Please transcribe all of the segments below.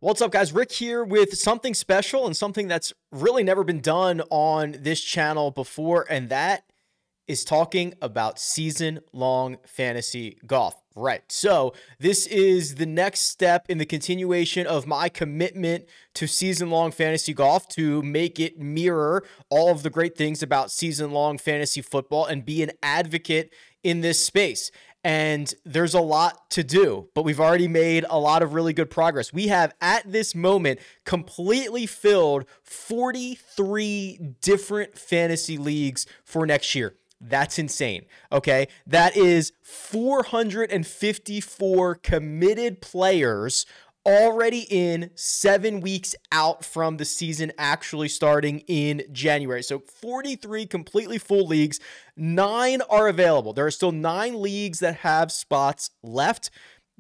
What's up, guys? Rick here with something special and something that's really never been done on this channel before, and that is talking about season-long fantasy golf. Right. So this is the next step in the continuation of my commitment to season-long fantasy golf to make it mirror all of the great things about season-long fantasy football and be an advocate in this space. And there's a lot to do, but we've already made a lot of really good progress. We have, at this moment, completely filled 43 different fantasy leagues for next year. That's insane, okay? That is 454 committed players already in 7 weeks out from the season actually starting in January. So 43 completely full leagues, 9 are available. There are still 9 leagues that have spots left.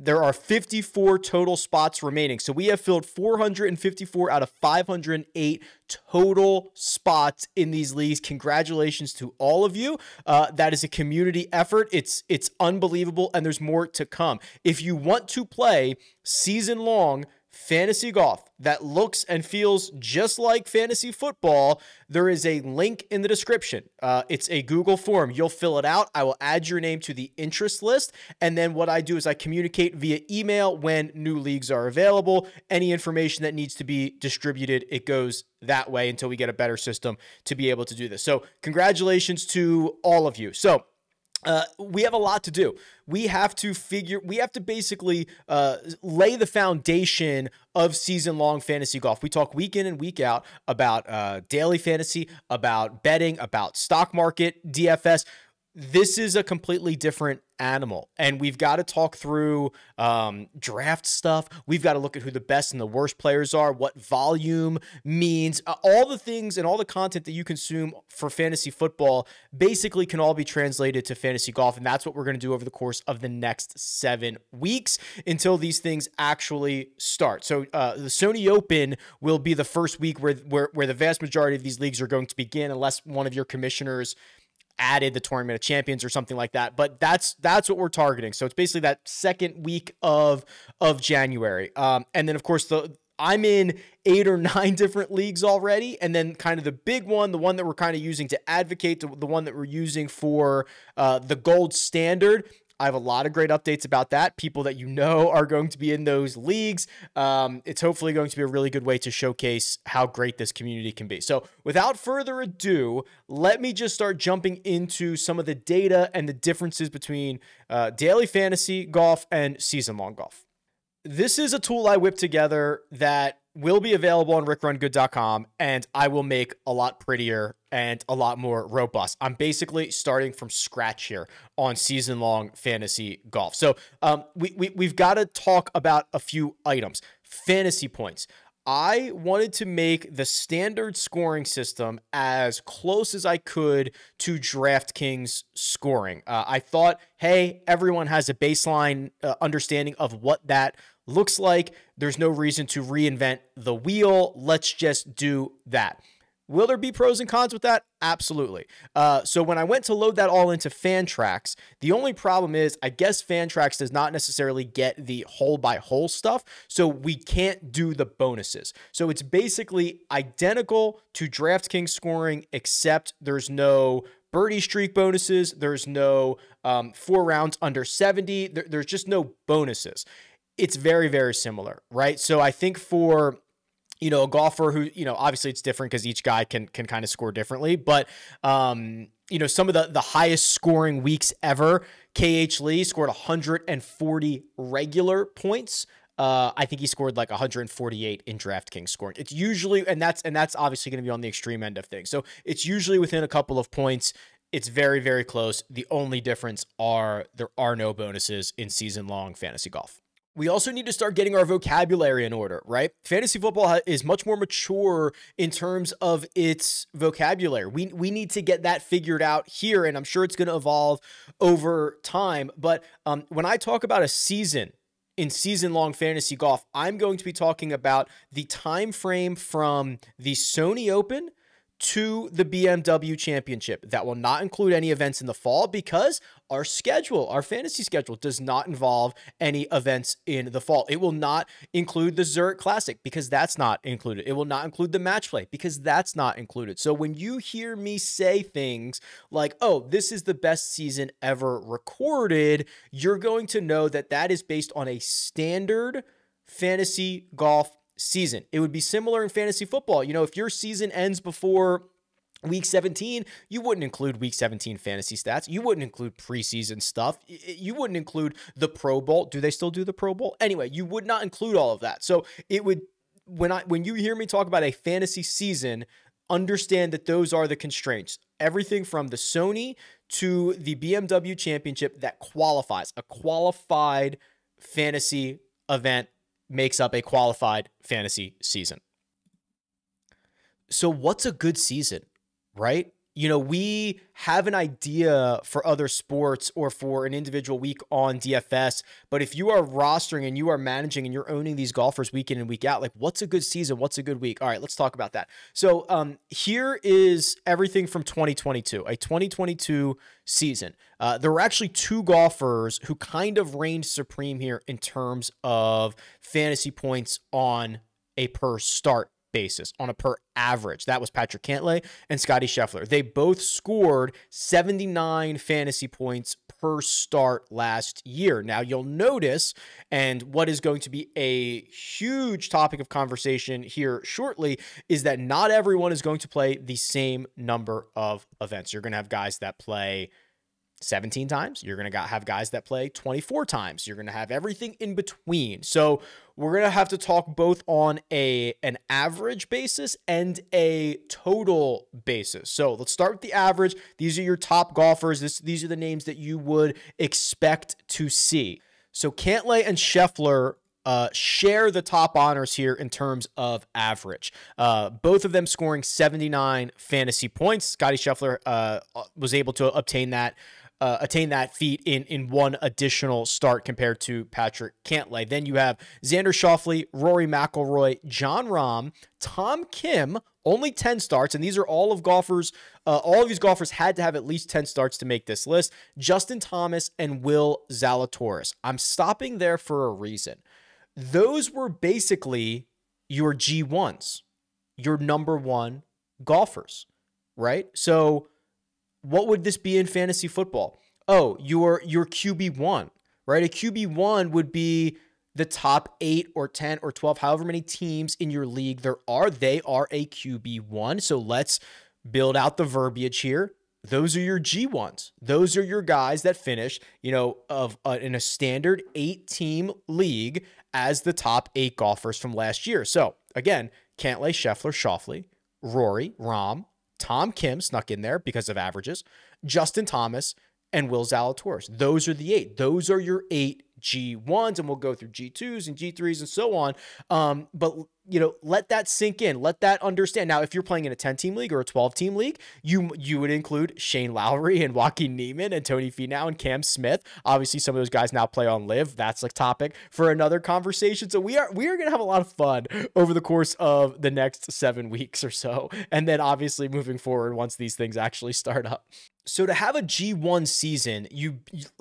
There are 54 total spots remaining. So we have filled 454 out of 508 total spots in these leagues. Congratulations to all of you. That is a community effort. It's unbelievable, and there's more to come. If you want to play season-long fantasy golf that looks and feels just like fantasy football, there is a link in the description. It's a Google form. You'll fill it out. I will add your name to the interest list. And then what I do is I communicate via email when new leagues are available. Any information that needs to be distributed, it goes that way until we get a better system to be able to do this. So congratulations to all of you. So we have a lot to do. We have to basically lay the foundation of season-long fantasy golf. We talk week in and week out about daily fantasy, about betting, about stock market, DFS. This is a completely different animal, and we've got to talk through draft stuff. We've got to look at who the best and the worst players are, what volume means. All the things and all the content that you consume for fantasy football basically can all be translated to fantasy golf, and that's what we're going to do over the course of the next 7 weeks until these things actually start. So the Sony Open will be the first week where the vast majority of these leagues are going to begin, unless one of your commissioners added the Tournament of Champions or something like that. But that's what we're targeting. So it's basically that second week of January. And then, of course, I'm in 8 or 9 different leagues already. And then kind of the big one, the one that we're kind of using to advocate, the one that we're using for the gold standard. I have a lot of great updates about that. People that you know are going to be in those leagues. It's hopefully going to be a really good way to showcase how great this community can be. So without further ado, let me just start jumping into some of the data and the differences between daily fantasy golf and season-long golf. This is a tool I whipped together that will be available on RickRunGood.com, and I will make a lot prettier and a lot more robust. I'm basically starting from scratch here on season-long fantasy golf. So we've got to talk about a few items. Fantasy points. I wanted to make the standard scoring system as close as I could to DraftKings scoring. I thought, hey, everyone has a baseline understanding of what that looks like. There's no reason to reinvent the wheel. Let's just do that. Will there be pros and cons with that? Absolutely. So when I went to load that all into Fantrax, the only problem is I guess Fantrax does not necessarily get the hole by hole stuff, so we can't do the bonuses. So it's basically identical to DraftKings scoring, except there's no birdie streak bonuses. There's no 4 rounds under 70. There's just no bonuses. It's very, very similar, right? So I think for a golfer who, obviously it's different because each guy can kind of score differently, but, some of the highest scoring weeks ever, KH Lee scored 140 regular points. I think he scored like 148 in DraftKings scoring. It's usually, and that's obviously going to be on the extreme end of things. So it's usually within a couple of points. It's very, very close. The only difference are there are no bonuses in season-long fantasy golf. We also need to start getting our vocabulary in order, right? Fantasy football is much more mature in terms of its vocabulary. We need to get that figured out here, and I'm sure it's going to evolve over time. But when I talk about a season in season-long fantasy golf, I'm going to be talking about the time frame from the Sony Open to the BMW Championship. That will not include any events in the fall because our schedule, our fantasy schedule, does not involve any events in the fall. It will not include the Zurich Classic because that's not included. It will not include the match play because that's not included. So when you hear me say things like, oh, this is the best season ever recorded, you're going to know that that is based on a standard fantasy golf season. It would be similar in fantasy football. You know, if your season ends before week 17, you wouldn't include week 17 fantasy stats. You wouldn't include preseason stuff. You wouldn't include the Pro Bowl. Do they still do the Pro Bowl? Anyway, you would not include all of that. So it would, when you hear me talk about a fantasy season, understand that those are the constraints. Everything from the Sony to the BMW Championship that qualifies. A qualified fantasy event makes up a qualified fantasy season. So what's a good season, right? You know, we have an idea for other sports or for an individual week on DFS, but if you are rostering and you are managing and you're owning these golfers week in and week out, like what's a good season? What's a good week? All right, let's talk about that. So here is everything from 2022, a 2022 season. There were actually two golfers who kind of reigned supreme here in terms of fantasy points on a per start basis, on a per average. That was Patrick Cantlay and Scotty Scheffler. They both scored 79 fantasy points per start last year. Now you'll notice, and what is going to be a huge topic of conversation here shortly, is that not everyone is going to play the same number of events. You're going to have guys that play 17 times. You're going to have guys that play 24 times. You're going to have everything in between. So we're going to have to talk both on an average basis and a total basis. So let's start with the average. These are your top golfers. These are the names that you would expect to see. So Cantlay and Scheffler share the top honors here in terms of average. Both of them scoring 79 fantasy points. Scotty Scheffler was able to attain that feat in one additional start compared to Patrick Cantlay. Then you have Xander Schauffele, Rory McIlroy, Jon Rahm, Tom Kim, only 10 starts, and these are all of golfers. All of these golfers had to have at least 10 starts to make this list. Justin Thomas and Will Zalatoris. I'm stopping there for a reason. Those were basically your G1s, your number one golfers, right? So what would this be in fantasy football? Oh, your QB1, right? A QB1 would be the top 8 or 10 or 12, however many teams in your league there are. They are a QB1. So let's build out the verbiage here. Those are your G1s. Those are your guys that finish, in a standard 8-team league as the top 8 golfers from last year. So again, Cantlay, Scheffler, Schauffele, Rory, Rahm, Tom Kim snuck in there because of averages, Justin Thomas, and Will Zalatoris. Those are the 8. Those are your 8 G1s, and we'll go through G2s and G3s and so on. But let that sink in. Let that understand. Now, if you're playing in a 10-team league or a 12-team league, you would include Shane Lowry and Joaquin Niemann and Tony Finau and Cam Smith. Obviously, some of those guys now play on Live. That's a topic for another conversation. So we are going to have a lot of fun over the course of the next 7 weeks or so, and then obviously moving forward once these things actually start up. So to have a G1 season,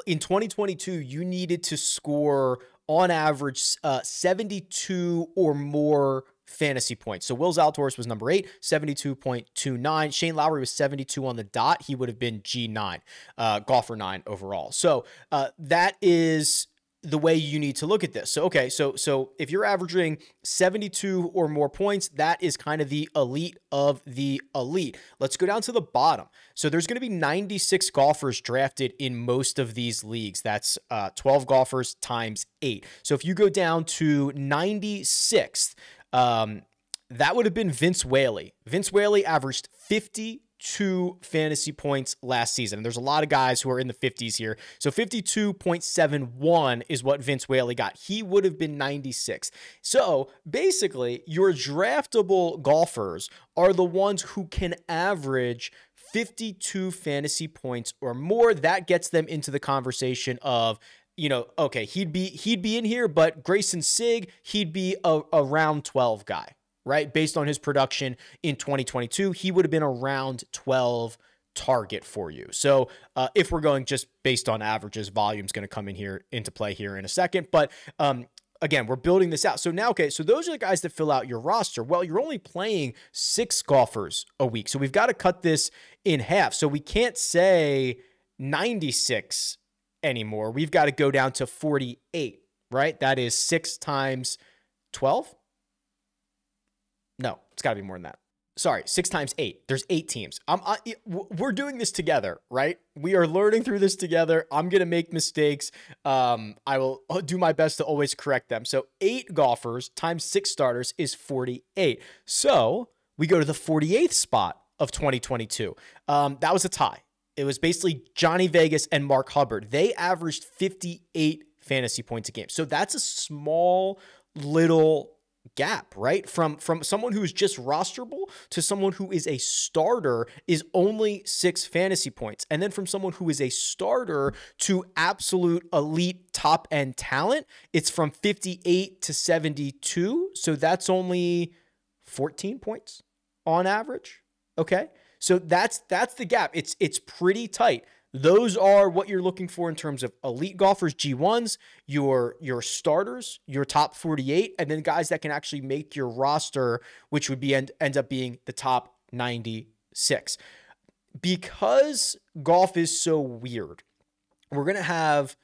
in 2022, you needed to score on average 72 or more fantasy points. So Will Zalatoris was number 8, 72.29. Shane Lowry was 72 on the dot. He would have been G9, golfer 9 overall. So that is the way you need to look at this. So, okay, so if you're averaging 72 or more points, that is kind of the elite of the elite. Let's go down to the bottom. So there's going to be 96 golfers drafted in most of these leagues. That's 12 golfers times 8. So if you go down to 96th, that would have been Vince Whaley. Vince Whaley averaged 52 fantasy points last season. And there's a lot of guys who are in the 50s here. So 52.71 is what Vince Whaley got. He would have been 96. So basically, your draftable golfers are the ones who can average 52 fantasy points or more. That gets them into the conversation of, okay, he'd be in here, but Grayson Sigg, he'd be a round 12 guy. right? Based on his production in 2022, he would have been around 12 target for you. So if we're going just based on averages, volume's going to come in here into play here in a second. But again, we're building this out. So now, okay, so those are the guys that fill out your roster. Well, you're only playing 6 golfers a week. So we've got to cut this in half. So we can't say 96 anymore. We've got to go down to 48, right? That is 6 times 12. No, it's got to be more than that. Sorry, 6 times 8. There's 8 teams. We're doing this together, right? We are learning through this together. I'm going to make mistakes. I will do my best to always correct them. So 8 golfers times 6 starters is 48. So we go to the 48th spot of 2022. That was a tie. It was basically Johnny Vegas and Mark Hubbard. They averaged 58 fantasy points a game. So that's a small little gap, right? From someone who is just rosterable to someone who is a starter is only 6 fantasy points. And then from someone who is a starter to absolute elite top end talent, it's from 58 to 72. So that's only 14 points on average. Okay. So that's the gap. It's pretty tight. Those are what you're looking for in terms of elite golfers, G1s, your starters, your top 48, and then guys that can actually make your roster, which would be end up being the top 96. Because golf is so weird, we're going to have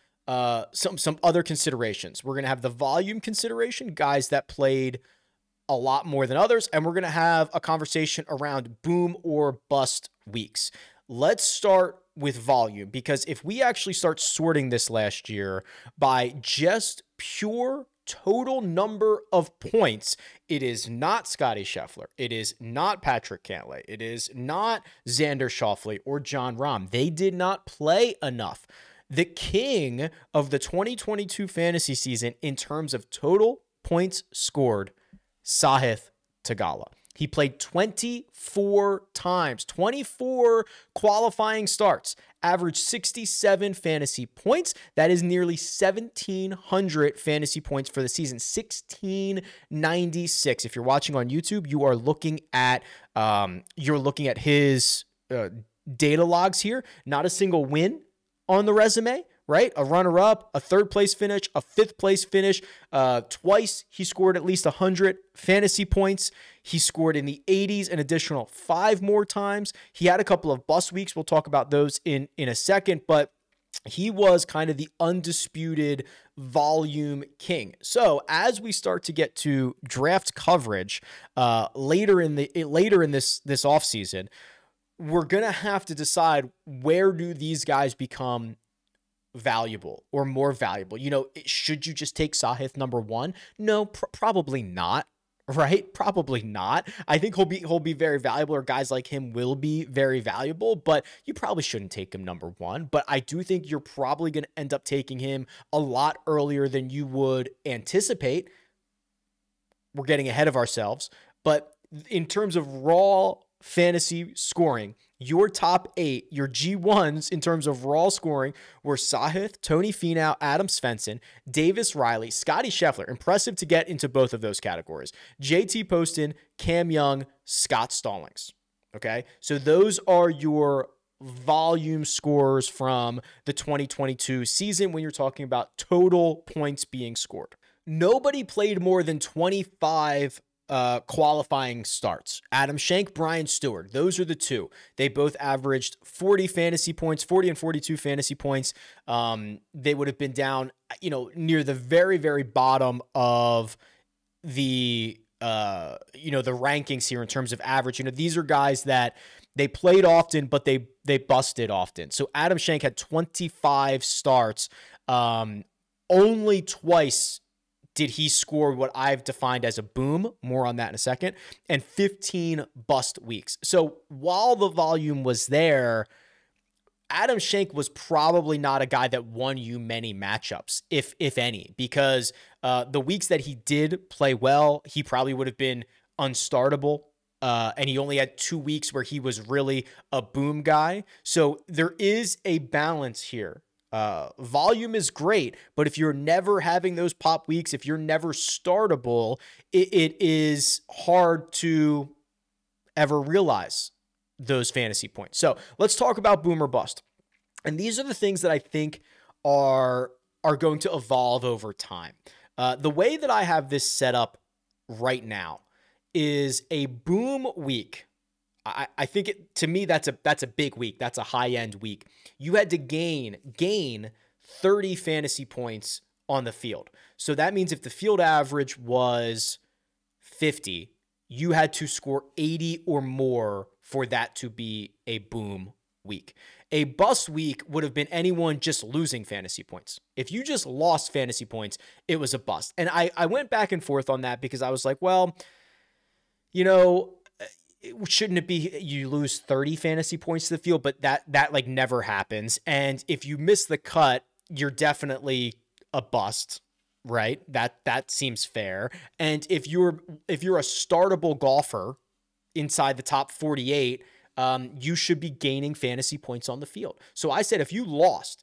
some other considerations. We're going to have the volume consideration, guys that played a lot more than others, and we're going to have a conversation around boom or bust weeks. Let's start with volume, because if we actually start sorting this last year by just pure total number of points, it is not Scotty Scheffler. It is not Patrick Cantlay. It is not Xander Schauffele or John Rahm. They did not play enough. The king of the 2022 fantasy season in terms of total points scored, Sahith Theegala. He played 24 times, 24 qualifying starts, averaged 67 fantasy points. That is nearly 1,700 fantasy points for the season, 1,696. If you're watching on YouTube, you are looking at his data logs here. Not a single win on the resume, right? A runner-up, a 3rd place finish, a 5th place finish. Twice he scored at least 100 fantasy points. He scored in the 80s an additional 5 more times. He had a couple of bust weeks. We'll talk about those in a second, but he was kind of the undisputed volume king. So as we start to get to draft coverage later in this offseason, we're going to have to decide, where do these guys become valuable or more valuable? You know, should you just take Sahith number 1? No, probably not, right? Probably not. I think he'll be very valuable, or guys like him will be very valuable, but you probably shouldn't take him number 1. But I do think you're probably going to end up taking him a lot earlier than you would anticipate. We're getting ahead of ourselves, but in terms of raw fantasy scoring, your top 8, your G1s in terms of raw scoring were Sahith, Tony Finau, Adam Svensson, Davis Riley, Scotty Scheffler. Impressive to get into both of those categories. JT Poston, Cam Young, Scott Stallings. Okay, so those are your volume scores from the 2022 season when you're talking about total points being scored. Nobody played more than 25 qualifying starts. Adam Schenk, Brian Stewart. Those are the 2. They both averaged 40 fantasy points, 40 and 42 fantasy points. They would have been down, near the very, very bottom of the rankings here in terms of average. These are guys that they played often, but they busted often. So Adam Schenk had 25 starts. Only twice did he score what I've defined as a boom, more on that in a second, and 15 bust weeks. So while the volume was there, Adam Schenk was probably not a guy that won you many matchups, if any, because the weeks that he did play well, he probably would have been unstartable. And he only had 2 weeks where he was really a boom guy. So there is a balance here Volume is great, but if you're never having those pop weeks, if you're never startable, it is hard to ever realize those fantasy points. So let's talk about boom or bust. And these are the things that I think are going to evolve over time. The way that I have this set up right now is a boom week. I think to me, that's a big week. That's a high-end week. You had to gain 30 fantasy points on the field. So that means if the field average was 50, you had to score 80 or more for that to be a boom week. A bust week would have been anyone just losing fantasy points. If you just lost fantasy points, it was a bust. And I went back and forth on that because I was like, well, shouldn't it be you lose 30 fantasy points to the field? But that like never happens. And if you miss the cut, you're definitely a bust, right? That seems fair. And if you're a startable golfer inside the top 48, you should be gaining fantasy points on the field. So I said, if you lost,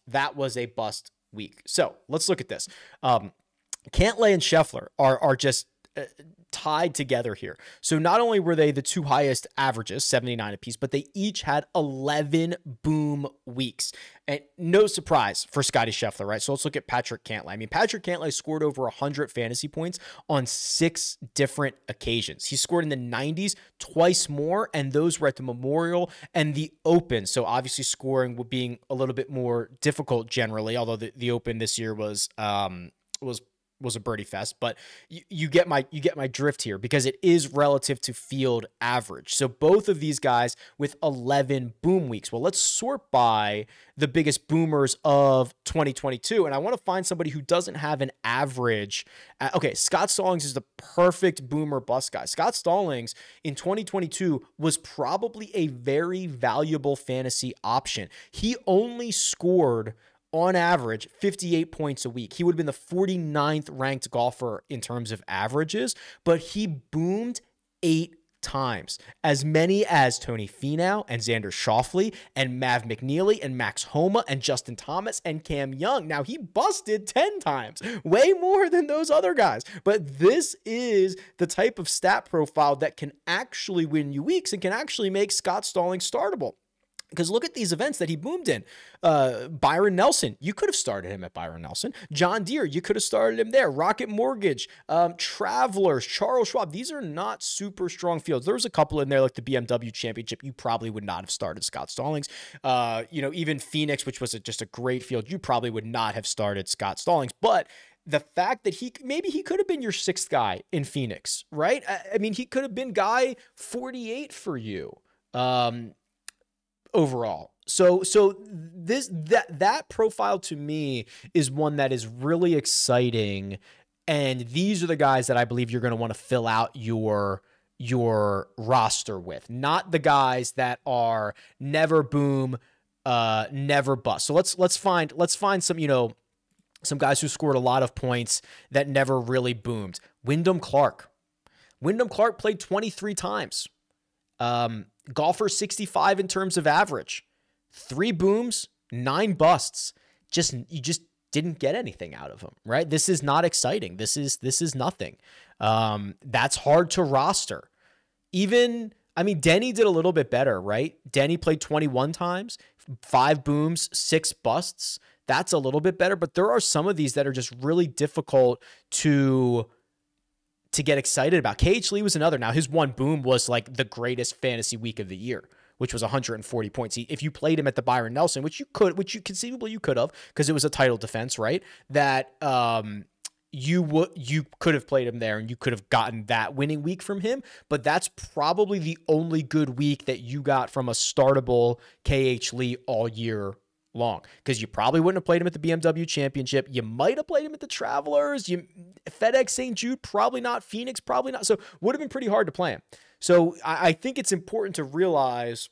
that was a bust week. So let's look at this. Cantlay and Scheffler are just tied together here. So not only were they the two highest averages, 79 apiece, but they each had 11 boom weeks. And no surprise for Scotty Scheffler, right? So let's look at Patrick Cantlay. I mean, Patrick Cantlay scored over 100 fantasy points on 6 different occasions. He scored in the 90s twice more, and those were at the Memorial and the Open. So obviously scoring being a little bit more difficult generally, although the Open this year was a birdie fest, but you get my drift here because it is relative to field average. So both of these guys with 11 boom weeks. Well, let's sort by the biggest boomers of 2022. And I want to find somebody who doesn't have an average. Okay. Scott Stallings is the perfect boomer bust guy. Scott Stallings in 2022 was probably a very valuable fantasy option. He only scored on average 58 points a week. He would have been the 49th ranked golfer in terms of averages, but he boomed 8 times, as many as Tony Finau and Xander Schauffele and Mav McNeely and Max Homa and Justin Thomas and Cam Young. Now he busted 10 times, way more than those other guys. But this is the type of stat profile that can actually win you weeks and can actually make Scott Stallings startable. Because look at these events that he boomed in. Byron Nelson, you could have started him at Byron Nelson. John Deere, you could have started him there. Rocket Mortgage, Travelers, Charles Schwab. These are not super strong fields. There was a couple in there like the BMW Championship. You probably would not have started Scott Stallings. Even Phoenix, which was just a great field. You probably would not have started Scott Stallings. But the fact that he could have been your 6th guy in Phoenix, right? I mean, he could have been guy 48 for you. Overall. So that profile to me is one that is really exciting. And these are the guys that I believe you're going to want to fill out your roster with, not the guys that are never boom, never bust. So let's find some, some guys who scored a lot of points that never really boomed. Wyndham Clark played 23 times. Golfer 65 in terms of average, 3 booms, 9 busts. You just didn't get anything out of him, right? This is not exciting. This is nothing. That's hard to roster. Denny did a little bit better, right? Denny played 21 times, 5 booms, 6 busts. That's a little bit better, but there are some of these that are just really difficult to get excited about. KH Lee was another. Now his 1 boom was like the greatest fantasy week of the year, which was 140 points. If you played him at the Byron Nelson, which you conceivably you could have, because it was a title defense, right? That you could have played him there and you could have gotten that winning week from him. But that's probably the only good week that you got from a startable KH Lee all year long, because you probably wouldn't have played him at the BMW Championship. You might have played him at the Travelers. FedEx St. Jude, probably not. Phoenix, probably not. So would have been pretty hard to play him. So I think it's important to realize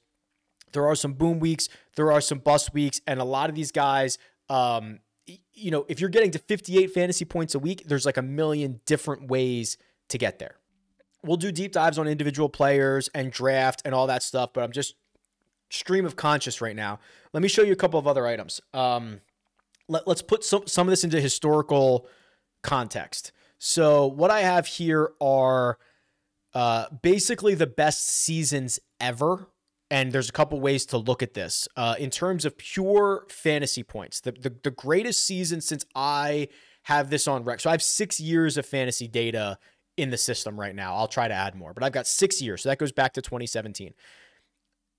there are some boom weeks, there are some bust weeks, and a lot of these guys, if you're getting to 58 fantasy points a week, there's like a million different ways to get there. We'll do deep dives on individual players and draft and all that stuff, but I'm just stream of conscious right now. Let me show you a couple of other items. Let's put some of this into historical context. So what I have here are basically the best seasons ever. And there's a couple ways to look at this. In terms of pure fantasy points, the greatest season since I have this on rec. So I have 6 years of fantasy data in the system right now. I'll try to add more, but I've got 6 years. So that goes back to 2017.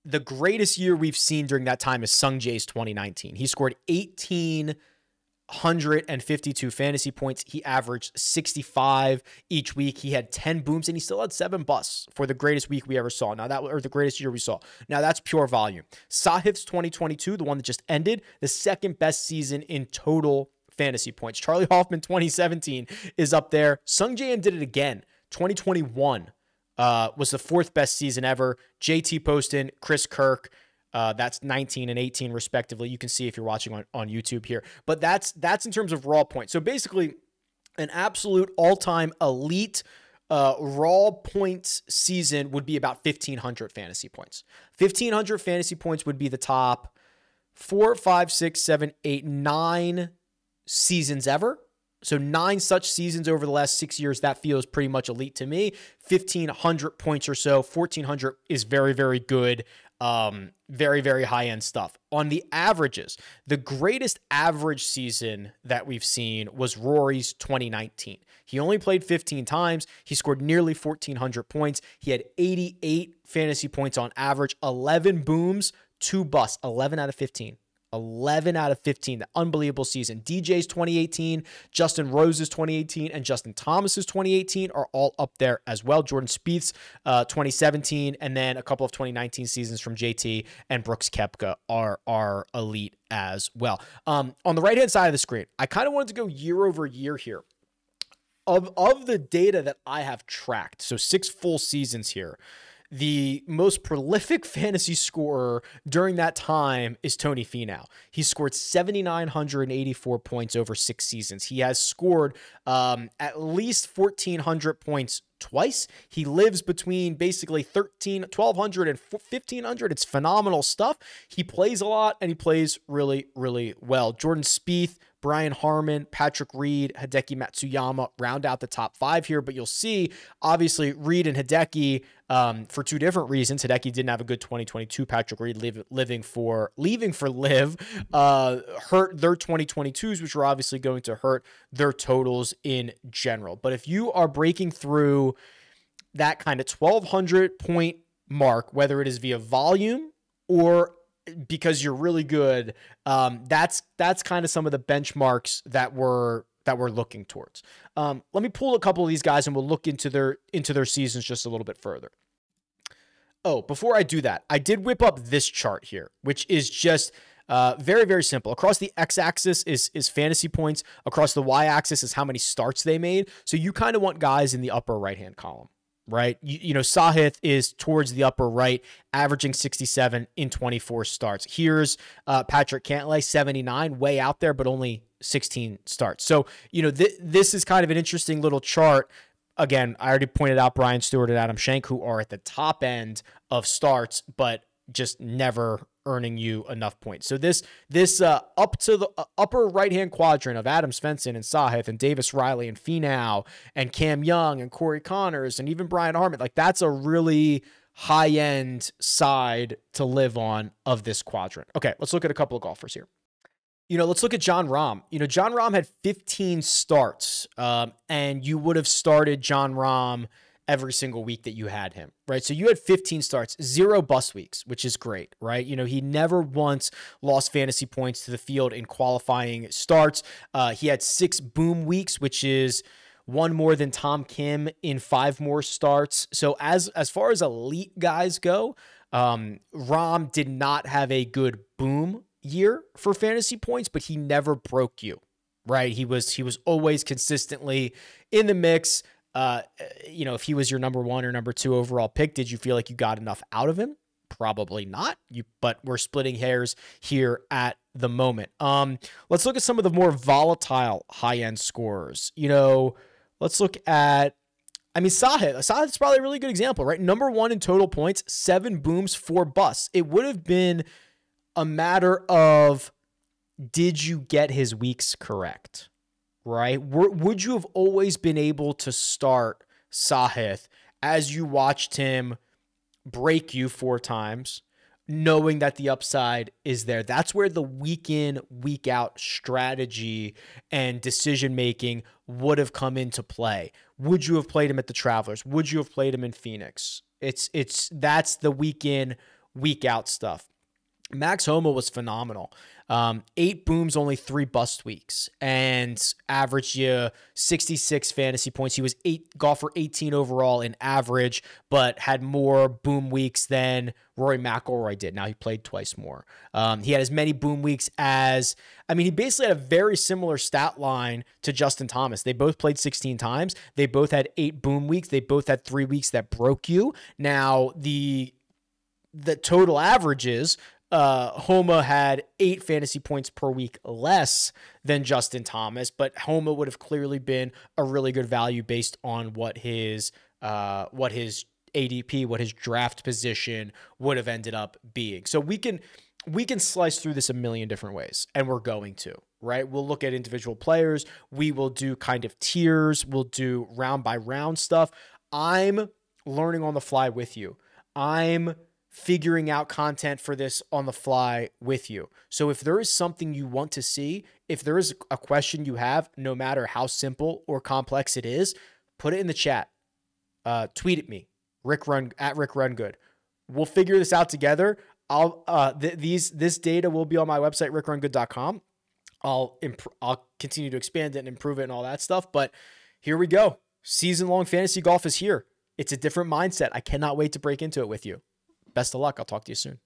The greatest year we've seen during that time is Sung Jae's 2019. He scored 1,852 fantasy points. He averaged 65 each week. He had 10 booms, and he still had 7 busts for the greatest week we ever saw. Now or the greatest year we saw. Now that's pure volume. Sahith's 2022, the one that just ended, the second best season in total fantasy points. Charlie Hoffman 2017 is up there. Sung Jae did it again. 2021 was the 4th best season ever. JT Poston, Chris Kirk, that's 19 and 18 respectively. You can see if you're watching on YouTube here. But that's in terms of raw points. So basically an absolute all-time elite raw points season would be about 1,500 fantasy points. 1,500 fantasy points would be the top 4, 5, 6, 7, 8, 9 seasons ever. So 9 such seasons over the last 6 years, that feels pretty much elite to me. 1,500 points or so, 1,400 is very, very good. Very, very high-end stuff. On the averages, the greatest average season that we've seen was Rory's 2019. He only played 15 times. He scored nearly 1,400 points. He had 88 fantasy points on average, 11 booms, 2 busts, 11 out of 15. 11 out of 15, the unbelievable season. DJ's 2018, Justin Rose's 2018, and Justin Thomas's 2018 are all up there as well. Jordan Spieth's 2017, and then a couple of 2019 seasons from JT and Brooks Koepka are elite as well. On the right-hand side of the screen, I kind of wanted to go year over year here. Of the data that I have tracked, so 6 full seasons here, the most prolific fantasy scorer during that time is Tony Finau. He scored 7,984 points over 6 seasons. He has scored at least 1,400 points twice. He lives between basically 1,200 and 1,500. It's phenomenal stuff. He plays a lot, and he plays really, really well. Jordan Spieth, Brian Harman, Patrick Reed, Hideki Matsuyama round out the top 5 here, but you'll see, obviously, Reed and Hideki, for 2 different reasons. Hideki didn't have a good 2022. Patrick Reed leaving for LIV, hurt their 2022s, which were obviously going to hurt their totals in general. But if you are breaking through that kind of 1,200 point mark, whether it is via volume or because you're really good, that's kind of some of the benchmarks that we're looking towards. Let me pull a couple of these guys and we'll look into their seasons just a little bit further. Oh, before I do that, I did whip up this chart here, which is just very, very simple. Across the x-axis is fantasy points. Across the y-axis is how many starts they made. So you kind of want guys in the upper right-hand column, right? You know, Sahith is towards the upper right, averaging 67 in 24 starts. Here's Patrick Cantlay, 79, way out there, but only 16 starts. So, you know, this is kind of an interesting little chart. Again, I already pointed out Brian Stewart and Adam Schenk, who are at the top end of starts, but just never earning you enough points. So this up to the upper right-hand quadrant of Adam Svensson and Sahith and Davis Riley and Finau and Cam Young and Corey Connors and even Brian Harman, like that's a really high-end side to live on of this quadrant. Okay, let's look at a couple of golfers here. You know, let's look at Jon Rahm. You know, Jon Rahm had 15 starts, and you would have started Jon Rahm every single week that you had him, right? So you had 15 starts, 0 bust weeks, which is great, right? You know, he never once lost fantasy points to the field in qualifying starts. He had 6 boom weeks, which is 1 more than Tom Kim in 5 more starts. So as far as elite guys go, Rahm did not have a good boom year for fantasy points, but he never broke you, right? He was always consistently in the mix. You know, if he was your number 1 or number 2 overall pick, did you feel like you got enough out of him? Probably not. But we're splitting hairs here at the moment. Let's look at some of the more volatile high-end scorers. You know, let's look at I mean, Sahith's probably a really good example, right? Number 1 in total points, 7 booms, 4 busts. It would have been a matter of, did you get his weeks correct, right? Would you have always been able to start Sahith as you watched him break you 4 times, knowing that the upside is there? That's where the week in, week out strategy and decision making would have come into play. Would you have played him at the Travelers? Would you have played him in Phoenix? That's the week in, week out stuff. Max Homa was phenomenal. 8 booms, only 3 bust weeks, and averaged 66 fantasy points. He was golfer 18 overall in average, but had more boom weeks than Rory McIlroy did. Now he played twice more. He had as many boom weeks he basically had a very similar stat line to Justin Thomas. They both played 16 times. They both had 8 boom weeks. They both had 3 weeks that broke you. Now the total averages, Homa had 8 fantasy points per week less than Justin Thomas, but Homa would have clearly been a really good value based on what his ADP, what his draft position would have ended up being. So we can slice through this a million different ways, and we're going to, right? We'll look at individual players. We will do kind of tiers. We'll do round by round stuff. I'm learning on the fly with you. I'm figuring out content for this on the fly with you. So if there is something you want to see, if there is a question you have, no matter how simple or complex it is, put it in the chat. Tweet at me, RickRunGood. We'll figure this out together. This data will be on my website, RickRunGood.com. I'll continue to expand it and improve it and all that stuff. But here we go. Season-long fantasy golf is here. It's a different mindset. I cannot wait to break into it with you. Best of luck. I'll talk to you soon.